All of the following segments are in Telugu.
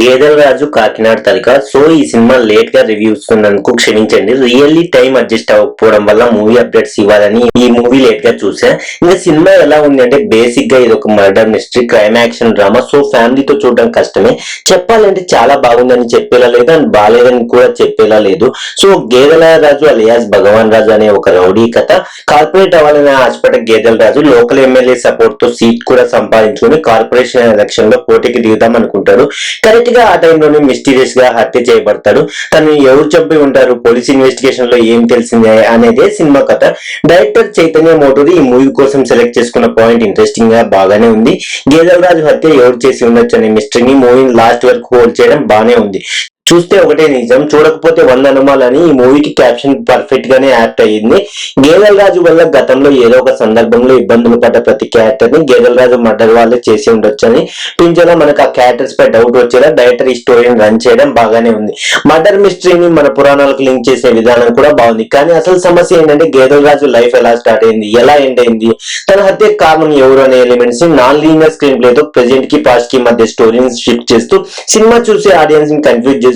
గేదెల రాజు కాకినాడ తలిక. సో ఈ సినిమా లేట్ గా రివ్యూ ఇస్తున్నందుకు క్షమించండి. రియల్లీ టైం అడ్జస్ట్ అవ్వకపోవడం వల్ల మూవీ అప్డేట్స్ ఇవ్వాలని ఈ మూవీ లేట్ గా చూసా. ఇంకా సినిమా ఎలా ఉంది అంటే బేసిక్ గా ఇది ఒక murder mystery crime action drama. So ఫ్యామిలీతో చూడడం కష్టమే. చెప్పాలంటే చాలా బాగుందని చెప్పేలా లేదు అండ్ బాగాలేదని కూడా చెప్పేలా లేదు. సో గేదెల రాజు అలియాస్ భగవాన్ రాజు అనే ఒక రౌడీ కథ. కార్పొరేట్ అవ్వాలని ఆశపడ్డ గేదెల రాజు లోకల్ ఎమ్మెల్యే సపోర్ట్ తో సీట్ కూడా సంపాదించుకుని కార్పొరేషన్ ఎలక్షన్ లో పోటీకి దిగుదాం అనుకుంటాడు. కరెక్ట్ గా ఆ టైంలోనే మిస్టీరియస్ గా హత్య చేయబడతాడు. తను ఎవరు చంపి ఉంటారు, పోలీస్ ఇన్వెస్టిగేషన్ లో ఏం తెలిసిందే అనేదే సినిమా కథ. డైరెక్టర్ చైతన్య మోటూరి ఈ మూవీ కోసం సెలెక్ట్ చేసుకున్న పాయింట్ ఇంట్రెస్టింగ్ గా బాగానే ఉంది. గేదెల రాజు హత్య ఎవరు చేసి ఉండొచ్చు అనే మిస్టరీని మూవీని లాస్ట్ వరకు హోల్డ్ చేయడం బానే ఉంది. చూస్తే ఒకటే నిజం, చూడకపోతే 100 అనుమాలని ఈ మూవీకి క్యాప్షన్ పర్ఫెక్ట్ గానే యాక్ట్ అయ్యింది. గేదెల రాజు వల్ల గతంలో ఏదో ఒక సందర్భంలో ఇబ్బందులు పడ్డ ప్రతి క్యారెక్టర్ ని గేదెల రాజు మర్డర్ వాళ్ళే చేసి ఉండొచ్చని పింఛలో మనకు ఆ క్యారెక్టర్స్ పై డౌట్ వచ్చేలా డైరెక్టర్ ఈ స్టోరీని రన్ చేయడం బాగానే ఉంది. మర్డర్ మిస్టరీని మన పురాణాలకు లింక్ చేసే విధానం కూడా బాగుంది. కానీ అసలు సమస్య ఏంటంటే గేదెల రాజు లైఫ్ ఎలా స్టార్ట్ అయింది, ఎలా ఎండ్ అయింది, తన హత్యకు కారణం ఎవరు అనే ఎలిమెంట్స్ ని నాన్ లీనియర్ స్క్రీన్ ప్లే తో ప్రెజెంట్ కి పాస్ట్ కి మధ్య స్టోరీని షిఫ్ట్ చేస్తూ సినిమా చూసే ఆడియన్స్ ని కన్ఫ్యూజ్ చేస్తూ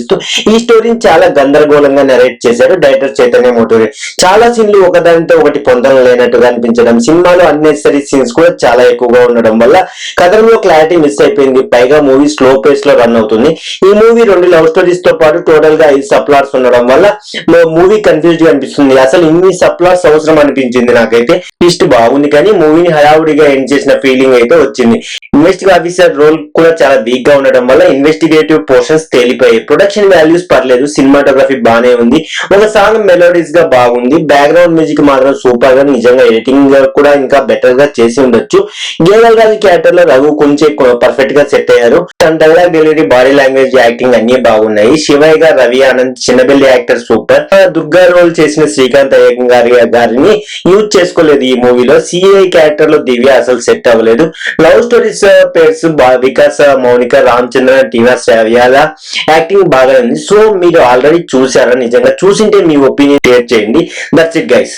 ఈ స్టోరీని చాలా గందరగోళంగా నరేట్ చేశారు డైరెక్టర్ చైతన్య మోటూరి. చాలా సీన్లు ఒకదానితో ఒకటి పొందడం లేనట్టుగా అనిపించడం, సినిమాలో అన్నెసరీ సీన్స్ కూడా చాలా ఎక్కువగా ఉండడం వల్ల కథలో క్లారిటీ మిస్ అయిపోయింది. పైగా మూవీ స్లో పేస్ లో రన్ అవుతుంది. ఈ మూవీ 2 లవ్ స్టోరీస్ తో పాటు టోటల్ గా 5 సబ్ప్లాట్స్ ఉండడం వల్ల మూవీ కన్ఫ్యూజ్ గా అనిపిస్తుంది. అసలు ఇన్ని సబ్ప్లాట్స్ అవసరం అనిపించింది నాకైతే. ట్విస్ట్ బాగుంది కానీ మూవీని హడావుడిగా ఎండ్ చేసిన ఫీలింగ్ అయితే వచ్చింది. ఇన్వెస్టిగేటివ్ ఆఫీసర్ రోల్ కూడా చాలా వీక్ గా ఉండడం వల్ల ఇన్వెస్టిగేటివ్ పోర్షన్స్ తేలిపోయాయి. ప్రొడక్షన్ వాల్యూస్ పర్లేదు, సినిమాటోగ్రఫీ బానే ఉంది. ఒక సాంగ్ మెలోడీస్ గా బాగుంది. బ్యాక్గ్రౌండ్ మ్యూజిక్ మాత్రం సూపర్ గా, నిజంగా ఎడిటింగ్ కూడా ఇంకా బెటర్ గా చేసి ఉండొచ్చు. గేదెల రాజు క్యారెక్టర్ లో రఘు కొంచెం పర్ఫెక్ట్ గా సెట్ అయ్యారు. తన dialogue delivery, body language, acting అన్ని బాగున్నాయి. శివయ్య గారు, రవి ఆనంద్, చిన్నబెల్లి యాక్టర్ సూపర్. దుర్గా రోల్ చేసిన శ్రీకాంత్ అయ్య గారిని యూజ్ చేసుకోలేదు ఈ మూవీలో. సిఐ క్యారెక్టర్ లో దివ్య అసలు సెట్ అవ్వలేదు. Love stories pairs Vikas, Mounika, Ramachandra, Tina శ్రావ్యాల యాక్టింగ్ బాగా ఉంది. సో మీరు ఆల్రెడీ చూసారా? నిజంగా చూసింటే మీ ఒపీనియన్ షేర్ చేయండి. That's it guys.